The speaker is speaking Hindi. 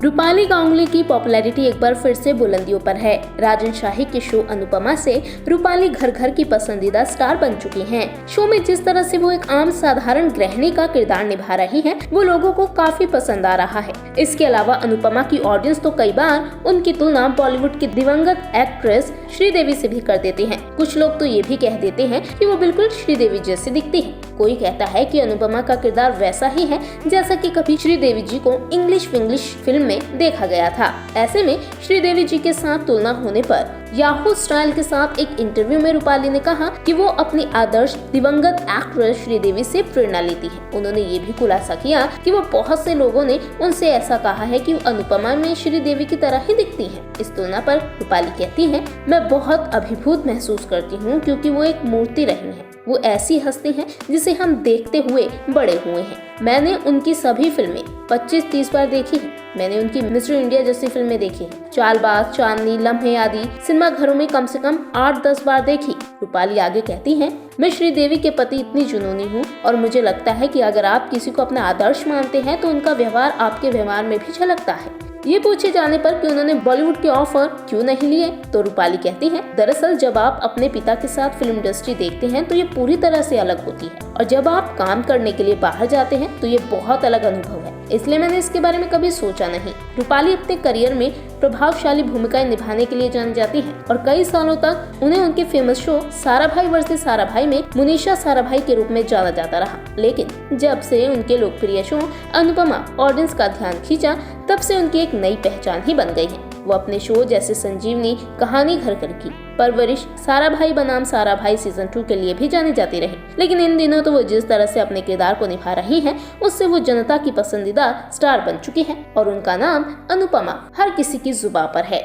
रूपाली गांगुली की पॉपुलैरिटी एक बार फिर से बुलंदियों पर है। राजन शाही के शो अनुपमा से रूपाली घर घर की पसंदीदा स्टार बन चुकी हैं। शो में जिस तरह से वो एक आम साधारण गृहिणी का किरदार निभा रही हैं, वो लोगों को काफी पसंद आ रहा है। इसके अलावा अनुपमा की ऑडियंस तो कई बार उनकी तुलना बॉलीवुड की दिवंगत एक्ट्रेस श्रीदेवी से भी कर देते हैं। कुछ लोग तो ये भी कह देते हैं कि वो बिल्कुल श्रीदेवी जैसी दिखती है। कोई कहता है कि अनुपमा का किरदार वैसा ही है जैसा कि कभी श्रीदेवी जी को इंग्लिश विंग्लिश फिल्म में देखा गया था। ऐसे में श्रीदेवी जी के साथ तुलना होने पर याहू स्टाइल के साथ एक इंटरव्यू में रूपाली ने कहा कि वो अपनी आदर्श दिवंगत एक्ट्रेस श्रीदेवी से प्रेरणा लेती है। उन्होंने ये भी खुलासा किया कि वो बहुत से लोगों ने उनसे ऐसा कहा है कि अनुपमा में श्रीदेवी की तरह ही दिखती है। इस तुलना पर रूपाली कहती है, मैं बहुत अभिभूत महसूस करती हूँ क्योंकि वो एक मूर्ति रही है। वो ऐसी हस्ती है जिसे हम देखते हुए बड़े हुए हैं। मैंने उनकी सभी फिल्में 25-30 बार देखी है। मैंने उनकी मिस्टर इंडिया जैसी फिल्में देखी हैं। चालबाज, चांदनी, लम्हे आदि सिनेमा घरों में कम से कम 8-10 बार देखी। रूपाली आगे कहती हैं, मैं श्रीदेवी के प्रति इतनी जुनूनी हूँ और मुझे लगता है कि अगर आप किसी को अपना आदर्श मानते हैं तो उनका व्यवहार आपके व्यवहार में भी झलकता है। ये पूछे जाने पर कि उन्होंने बॉलीवुड के ऑफर क्यों नहीं लिए, तो रूपाली कहती हैं, दरअसल जब आप अपने पिता के साथ फिल्म इंडस्ट्री देखते हैं तो ये पूरी तरह से अलग होती है और जब आप काम करने के लिए बाहर जाते हैं तो ये बहुत अलग अनुभव है, इसलिए मैंने इसके बारे में कभी सोचा नहीं। रूपाली अपने करियर में प्रभावशाली भूमिकाएं निभाने के लिए जानी जाती हैं और कई सालों तक उन्हें उनके famous show Sarabhai versus Sarabhai में मुनीषा साराभाई के रूप में जाना जाता रहा। लेकिन जब से उनके लोकप्रिय शो अनुपमा ऑडियंस का ध्यान खींचा, तब से उनकी एक नई पहचान ही बन गई है। वो अपने शो जैसे संजीवनी, कहानी घर घर की, परवरिश, साराभाई बनाम साराभाई सीजन 2 के लिए भी जानी जाती रही। लेकिन इन दिनों तो वो जिस तरह से अपने किरदार को निभा रही हैं, उससे वो जनता की पसंदीदा स्टार बन चुकी है और उनका नाम अनुपमा हर किसी की जुबान पर है।